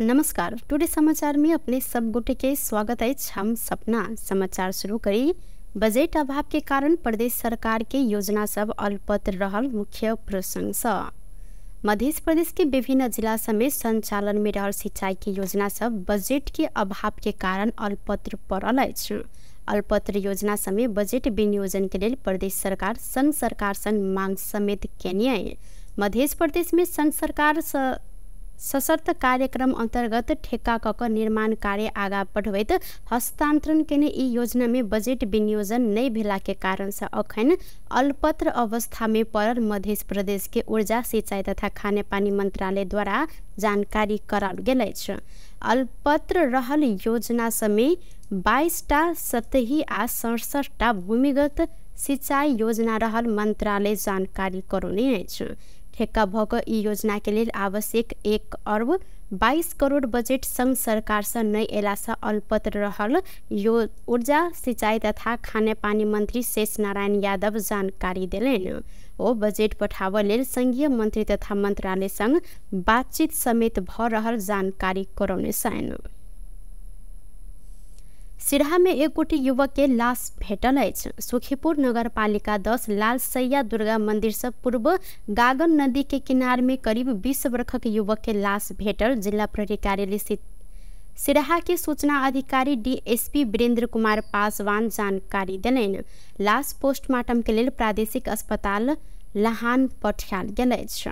नमस्कार। टुडे समाचार में अपने सब गोटे के स्वागत है। हम सपना समाचार शुरू करी। बजट अभाव के कारण प्रदेश सरकार के योजना सब अल्पत्र रहल मुख्य प्रसंग स। मध्य प्रदेश के विभिन्न जिला समेत संचालन में रहल सिंचाई की योजना सब बजट के अभाव के कारण अल्पत्र पड़ल अछि। अल्पत्र योजना समेत बजट विनियोजन के लिए प्रदेश सरकार संघ सरकार संग मांग समेत केने। मध्य प्रदेश में संघ सरकार सशर्त कार्यक्रम अंतर्गत ठेका कक निर्माण कार्य आगा बढ़बैत हस्तांतरण केने ई योजना में बजट विनियोजन नहीं भेला के कारण से अखन अल्पत्र अवस्था में पड़ल मध्य प्रदेश के ऊर्जा सिंचाई तथा खाने पानी मंत्रालय द्वारा जानकारी कराल गेल अछि। अल्पत्र रहल योजना समेत 22टा सतही आ 67टा भूमिगत सिंचाई योजना रहल मंत्रालय जानकारी करौने अछि। ठेका भक ई योजना के लिए आवश्यक 1 अरब 22 करोड़ बजट संघ सरकार से नहीं एला से अल्पत्र रहल ऊर्जा सिंचाई तथा खाने पानी मंत्री शेष नारायण यादव जानकारी दिलेन। ओ बजट पठाव लेल संघीय मंत्री तथा मंत्रालय संग बातचीत समेत भ रहल जानकारी करौने सन। सिरहा में एक गोटी युवक के लाश भेटल अछि। सुखीपुर नगर पालिका 10 लालसैया दुर्गा मंदिर से पूर्व गागन नदी के किनार में करीब 20 वर्षक युवक के लाश भेटल जिला प्रहरी कार्यालय सिरहा के सूचना अधिकारी डीएसपी वीरेंद्र कुमार पासवान जानकारी दिलेन। लाश पोस्टमार्टम के लिए प्रादेशिक अस्पताल लाहान पठायल गेल अछि।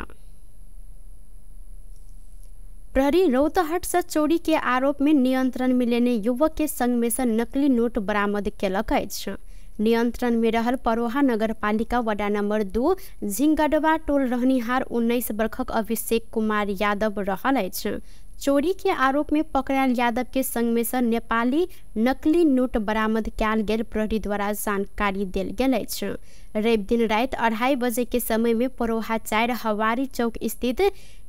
प्रहरी रौतहट से चोरी के आरोप में नियंत्रण में लेने युवक के संग में से नकली नोट बरामद केलक अछि। नियंत्रण में रहल परोहा नगर पालिका वडा नंबर 2 झिंगडवा टोल रहनिहार 19 वर्षक अभिषेक कुमार यादव रहल अछि। चोरी के आरोप में पकड़ायल यादव के संग में से नेपाली नकली नोट बरामद कयल गेल प्रहरी द्वारा जानकारी देल गेल अछि। रवि दिन रात 2:30 बजे के समय में परोहा 4 हवारी चौक स्थित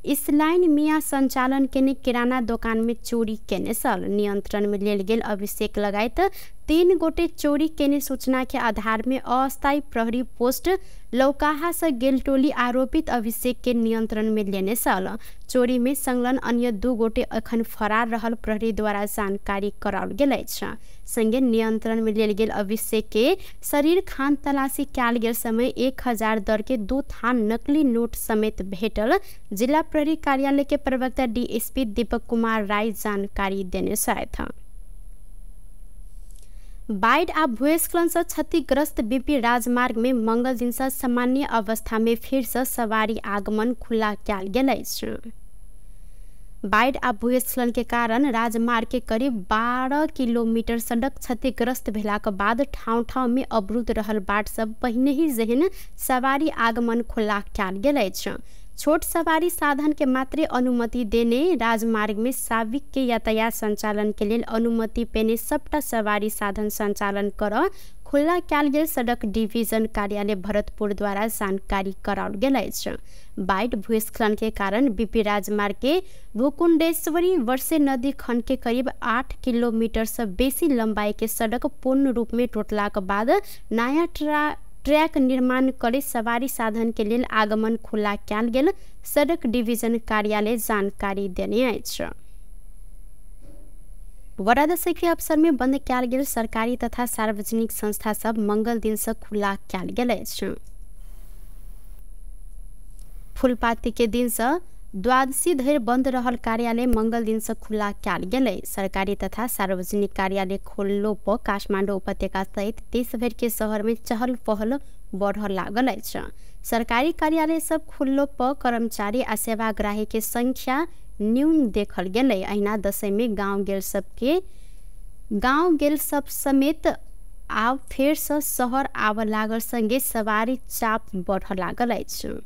इस्लाइन मिया संचालन केने किराना दुकान में चोरी केने सल। नियंत्रण में लेल गेल अभिषेक लगायत 3 गोटे चोरी केने सूचना के आधार में अस्थायी प्रहरी पोस्ट लौकाहा से गेल टोली आरोपित अभिषेक के नियंत्रण में लेने सल। चोरी में संलग्न अन्य 2 गोटे अखन फरार रहल प्रहरी द्वारा जानकारी कराल गेल अछि। संगे नियंत्रण में लेल गेल अभिषेक के शरीर खान तलाशी कयल गेल समय 1000 दर के 2 थान नकली नोट समेत भेटल जिला प्रहरी कार्यालय के प्रवक्ता डीएसपी दीपक कुमार राय जानकारी देने छथि। बाढ़ आ भूस्खलन से क्षतिग्रस्त बीपी राजमार्ग में मंगल दिन से सामान्य अवस्था में फिर से सवारी आगमन खुला कयल गेल अछि। बाढ़ आ भूस्खलन के कारण राजमार्ग के करीब 12 किलोमीटर सड़क क्षतिग्रस्त भेलाक बाद ठाव ठाव में अवरुद्ध रहल बाट सब पहिने ही जहन सवारी आगमन खुला कयल गेल अछि। छोट सवारी साधन के मात्र अनुमति देने राजमार्ग में साविक के यातायात संचालन के लिए अनुमति पेने सबटा सवारी साधन संचालन कर खुला कयल गेल सड़क डिवीजन कार्यालय भरतपुर द्वारा जानकारी कराल गेल अछि। बाढ़ भूस्खलन के कारण बीपी राजमार्ग के भूकुंडेश्वरी वर्षे नदी खंड के करीब 8 किलोमीटर से बेसी लंबाई के सड़क पूर्ण रूप में टूटलाक बाद नया ट्रैक निर्माण करे सवारी साधन के लिए आगमन खुला कयल गेल सड़क डिवीजन कार्यालय जानकारी देने अछि। वरादशा के अवसर में बंद कयल गेल सरकारी तथा सार्वजनिक संस्था सब मंगल दिन से खुला कयल गेल अछि। फूलपाती के दिन से द्वादशी धरि बंद रहल कार्यालय मंगल दिन से खुला कयल गेल। सरकारी तथा सार्वजनिक कार्यालय खोललो पर काठमांडू उपत्यका सहित देश भर के शहर में चहल पहल बढ़ लागल अछि। सरकारी कार्यालय सब खुललो पर कर्मचारी आ सेवाग्राही के संख्या न्यून देखल गेल। अहिना दशई में गाँव गेल सब समेत आब फेर से शहर आब लागल संगे सवारी चाप बढ़ लागल अछि।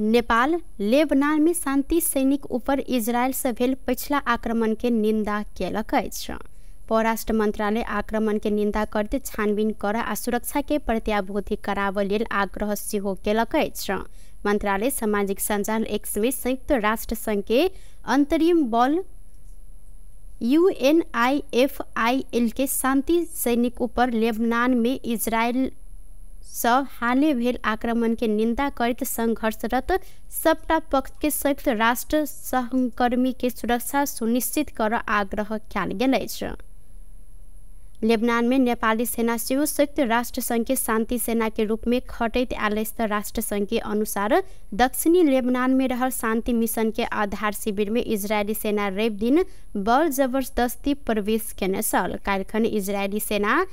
नेपाल लेबनान में शांति सैनिक ऊपर इजरायल से भेल पिछला आक्रमण के निंदा केलक अछि। परराष्ट्र मंत्रालय आक्रमण के निंदा करते छानबीन कर आ सुरक्षा के प्रत्याभूति कराबय लेल आग्रह सेहो केलक अछि। मंत्रालय सामाजिक संजाल एक्स में संयुक्त राष्ट्र संघ के अंतरिम बल UNIFIL के शांति सैनिक ऊपर लेबनान में इजरायल हाले भेल आक्रमण के निंदा करते संघर्षरत सबटा पक्ष के संयुक्त राष्ट्र सहकर्मी के सुरक्षा सुनिश्चित कर आग्रह कयल गेल अछि। लेबनान में नेपाली सेना सेहो संयुक्त राष्ट्र संघ के शांति सेना के रूप में खटैत आयल अछि। राष्ट्र संघ के अनुसार दक्षिणी लेबनान में रहल शांति मिशन के आधार शिविर में इजरायली सेना रवि दिन बल जबरदस्ती प्रवेश केने छल। काल्हिखन इजरायली सेना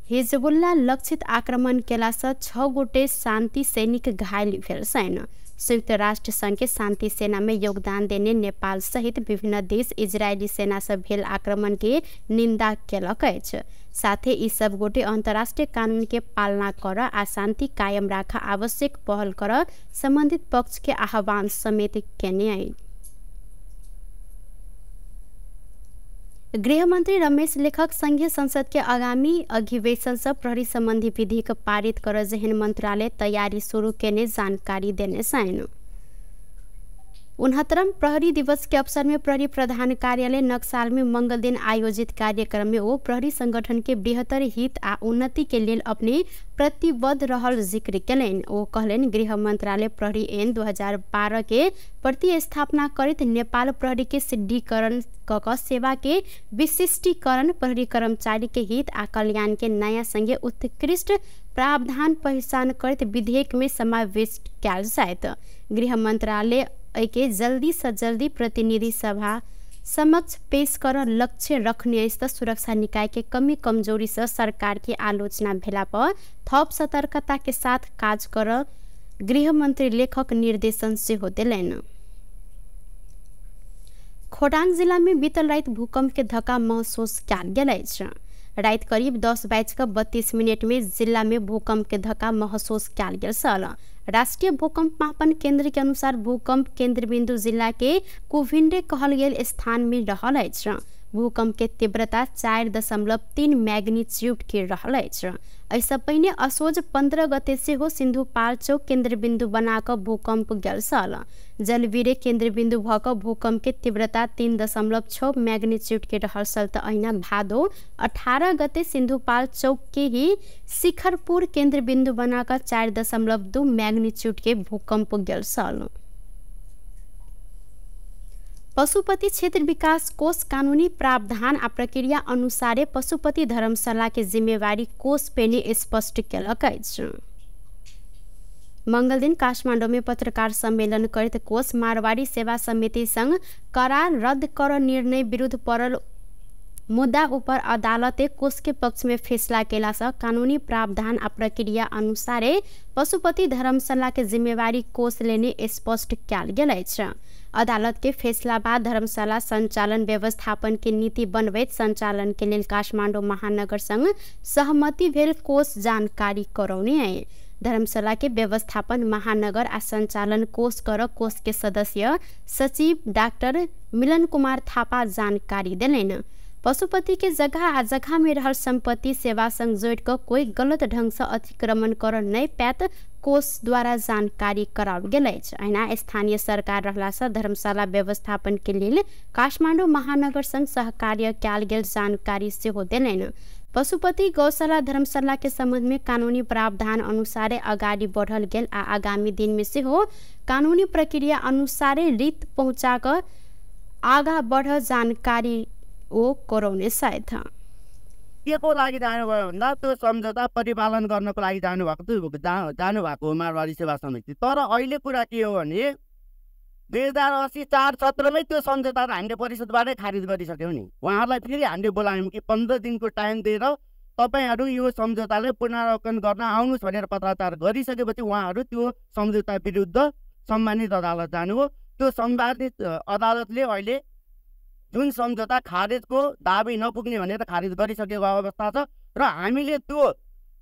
हिजबुल्ला लक्षित आक्रमण केलासँ 6 गोटे शांति सैनिक घायल भेल छन्। संयुक्त राष्ट्र संघ के शांति सेना में योगदान देने नेपाल सहित विभिन्न देश इजरायली सेना से भेल आक्रमण के निंदा केलक अछि। साथे ई सब गोटे अंतर्राष्ट्रीय कानून के पालना कर आ शांति कायम राख आवश्यक पहल कर संबंधित पक्ष के आह्वान समेत केने अछि। गृहमंत्री रमेश लेखक संघीय संसद के आगामी अधिवेशन से प्रहरी संबंधी विधेयक पारित कर जेहन मंत्रालय तैयारी शुरू केने जानकारी देने छन्। 69वें प्रहरी दिवस के अवसर में प्रहरी प्रधान कार्यालय नक्साल में मंगल दिन आयोजित कार्यक्रम में वो प्रहरी संगठन के बृहत्तर हित आ उन्नति के लिए अपने प्रतिबद्ध रहल जिक्र केलनि। वो कहलनि गृह मंत्रालय प्रहरी ऐन 2012 के प्रतिस्थापना करत नेपाल प्रहरी के सिद्धिकरण क सेवा के विशिष्टीकरण, प्रहरी कर्मचारी के हित आ कल्याण के नया संगे उत्कृष्ट प्रावधान पहचान करत विधेयक में समावेश कयल जायत। गृह मंत्रालय के जल्दी से जल्दी प्रतिनिधि सभा समक्ष पेश कर लक्ष्य रखने सुरक्षा निकाय के कमी कमजोरी से सरकार की आलोचना भेला पर थप सतर्कता के साथ काज कर गृह मंत्री लेखक निर्देशन से होते लेन। खोटाङ जिला में बीतल रात भूकंप के धक्का महसूस कयल गेल अछि। रात करीब 10:32 में जिला में भूकंप के धक्का महसूस कयल गेल छल। राष्ट्रीय भूकंप मापन केंद्र के अनुसार भूकंप केंद्र बिंदु जिला के कुभिंडे कहल गेल स्थान में रहल अछि। भूकंप के तीव्रता 4.3 मैग्नीट्यूड के रहल अछि। ऐसा पहले असोज 15 गते से हो सिन्धुपाल्चोक केंद्र बिंदु बनाकर भूकंप गेल छल। जलवीरे केंद्र बिंदु भक भूकंप के तीव्रता 3.6 मैग्नीट्यूड के रहल छल। त अहिना भादो 18 गते सिन्धुपाल्चोक के ही शिखरपुर केंद्र बिंदु बनाकर 4.2 मैग्नीट्यूड के भूकंप गेल छल। पशुपति क्षेत्र विकास कोष कानूनी प्रावधान आ प्रक्रिया अनुसारे पशुपति धर्मशाला के जिम्मेवारी कोष पेने स्पष्ट केलक अछि। मंगल दिन काठमांडू में पत्रकार सम्मेलन करत कोष मारवाड़ी सेवा समिति संग करार रद्द कर निर्णय विरुद्ध पड़ल मुद्दा ऊपर अदालते कोष के पक्ष में फैसला केला से कानूनी प्रावधान आ प्रक्रिया अनुसारे पशुपति धर्मशाला के जिम्मेवारी कोष लेने स्पष्ट कयल गेल अछि। अदालत के फैसला बाद धर्मशाला संचालन व्यवस्थापन के नीति बनबैत संचालन के लिए काठमांडू महानगर संग सहमति भेल कोष जानकारी करौने है। धर्मशाला के व्यवस्थापन महानगर आ संचालन कोष कर कोष के सदस्य सचिव डॉक्टर मिलन कुमार थापा जानकारी देलनि। पशुपति के जगह आ जगह में रहल संपत्ति सेवा संग जोड़ कर कोई गलत ढंग से अतिक्रमण कर नहीं पैत कोष द्वारा जानकारी कराओल गेल अछि। अहिना स्थानीय सरकार रहला से धर्मशाला व्यवस्थापन के लिए काठमांडू महानगर संग सहकार्य कयल गेल जानकारी सेहो देलनि। पशुपति गौशाला धर्मशाला के संबंध में कानूनी प्रावधान अनुसारे अगाडि बढ़ल गेल आ आगामी दिन में सेहो कानूनी प्रक्रिया अनुसारे रीत पहुंचा कर आगा बढ़ जानकारी ओ करौने सायद के को लागि जानुभयो भन्दा त्यो सम्झौता परिपालन गर्नको लागि जानुभएको हो मारवाडी सेवा समिति। तर अहिले कुरा के हो भने 2080 4/17 मै त्यो सम्झौता हामीले परिषदबाटै खारिज गरिसक्यौँ नि। उहाँहरूलाई फेरि हामीले बोलायौँ कि 15 दिनको टाइम दिएर तपाईहरू यो सम्झौतालाई पुनरावलोकन गर्न आउनुहोस् भनेर पत्राचार गरिसकेपछि उहाँहरू त्यो सम्झौता विरुद्ध सम्मानित अदालत जानुभयो। त्यो सम्मानित अदालतले अहिले जुन सम्झौता खारेजको दाबी नपुग्ने भनेर खारिज गरिसकेको अवस्था छ र हामीले त्यो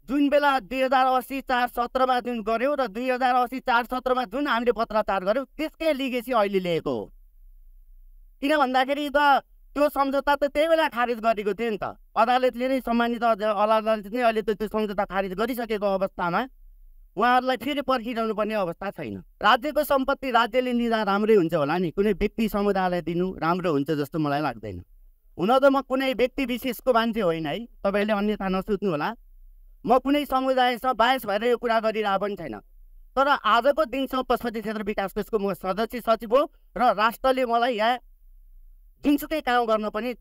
जुन बेला 2080 4/17 मा जुन गर्यौँ र 2080 4/17 मा जुन हामीले पत्राचार गर्यौँ त्यसकै लिगेसी अहिले ल्याएको हो। किन भन्दाखेरि त त्यो सम्झौता त त्यही बेला खारिज गरेको थियो नि त। अदालतले नै सम्मानित अदालतले नै अहिले त्यो सम्झौता खारिज गरिसकेको अवस्थामा उहाँहरूलाई फेरि पर्खिरहनु पर्ने अवस्था छैन। राज्यको सम्पत्ति राज्यले लिँदा राम्रै हुन्छ होला नि, कुनै व्यक्ति समुदायलाई दिनु राम्रो हुन्छ जस्तो मलाई लाग्दैन। हुन त म कुनै व्यक्ति विशेषको मान्छे होइन है, तपाईँले अन्यथा नसोच्नु होला। म कुनै समुदायसँग बायस भएर यो कुरा गरिरहेको पनि छैन। तर आजको दिनसम्म पशुपति क्षेत्र विकास कोषको म सदस्य सचिव हो र राष्ट्रले मलाई यहाँ जुनसुकै काम गर्न पनि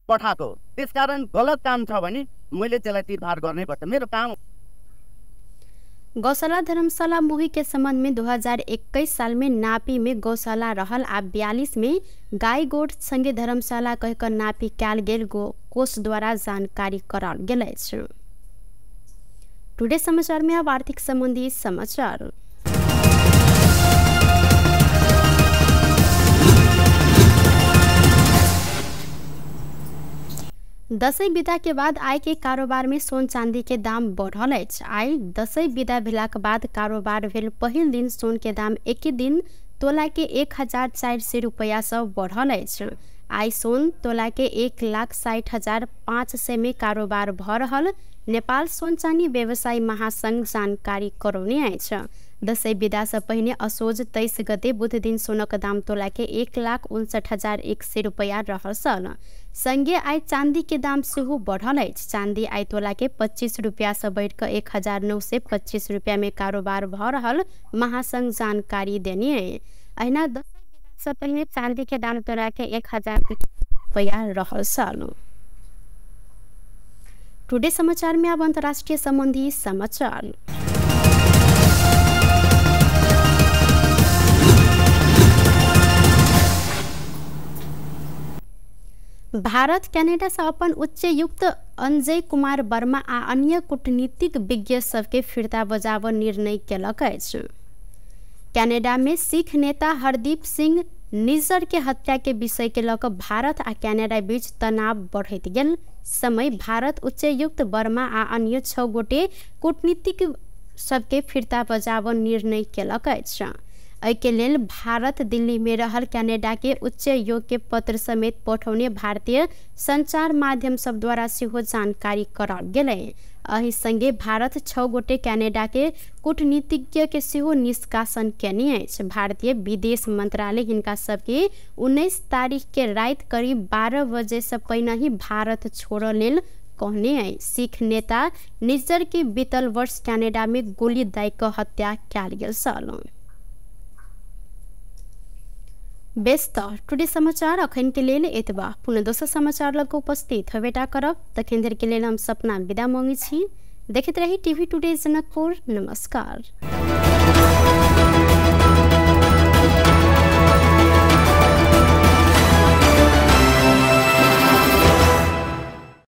पठाएको। त्यसकारण गलत काम छ भने मैले त्यसलाई तिरफार गर्नै पर्छ, मेरो काम। गौशाला धर्मशाला मोही के संबंध में 2021 साल में नापी में गौशाला रहल आ 42 में गाय गोठ संगे धर्मशाला कहकर नापी कैल गेल कोष द्वारा जानकारी कराल गेल अछि। टुडे समाचार में अब आर्थिक संबंधी समाचार। दशैं विदा के बाद आय के कारोबार में सोन चांदी के दाम बढ़ल अछि। आय दशैं विदा भेलाक बाद कारोबार भेल पहिल दिन सोन के दाम एके दिन तोला के 1400 रुपया से बढ़ल अछि। आय सोन तोला के 1,60,500 में कारोबार भ रहल नेपाल सोन चांदी व्यवसायी महासंघ जानकारी करौने अछि। दशैं विदा से पहिने असोज 23 गते बुध दिन सोनक दाम तोला के 1,59,100 रुपया रहल सल। संगे आय चांदी के दाम सेहो बढ़ल अछि। चांदी आय तोला के 25 रुपया से बढ़ कर 1,925 रुपया में कारोबार भ रहल महासंघ जानकारी देने। अहिना दशैं विदा से पहिने चांदी के दाम तोला के 1,000 रुपया रहल सल। टुडे समाचार में अब अंतर्राष्ट्रीय संबंधी समाचार। भारत कनाडा से अपन उच्चायुक्त अजय कुमार वर्मा आ अन्य कूटनीतिक विज्ञ सबके फिरता बजाव निर्णय केलक अछि। कनाडा में सिख नेता हरदीप सिंह निज्जर के हत्या के विषय के लऽ कऽ भारत आ कनाडा बीच तनाव बढ़ैत गेल समय भारत उच्चायुक्त वर्मा आ अन्य 6 गोटे कूटनीतिक सबके फिरता बजाव निर्णय केलक अछि। एहि के लेल भारत दिल्ली में रहल कनाडा के उच्चायोग के पत्र समेत पठौने भारतीय संचार माध्यम सब द्वारा सेहो जानकारी कराल गेलै। एहि संगे भारत 6 गोटे कनाडा के कूटनीतिज्ञ के सेहो निष्कासन केने अछि। भारतीय विदेश मंत्रालय हिनका सबके 19 तारीख के रात करीब 12 बजे से पहिने ही भारत छोड़ऽ लेल कहने अछि। सिख नेता निज्जर के बीतल वर्ष कनाडा में गोली दाइ कऽ हत्या कयल गेल छल। बेस्त टुडे समाचार अखन के लेल एतबा। पुनः दोसर समाचार लग उपस्थित हेबेटा करब। तखन धरि के लेल हम सपना विदा मांगै छी। देखैत रही टीवी टुडे जनकपुर। नमस्कार।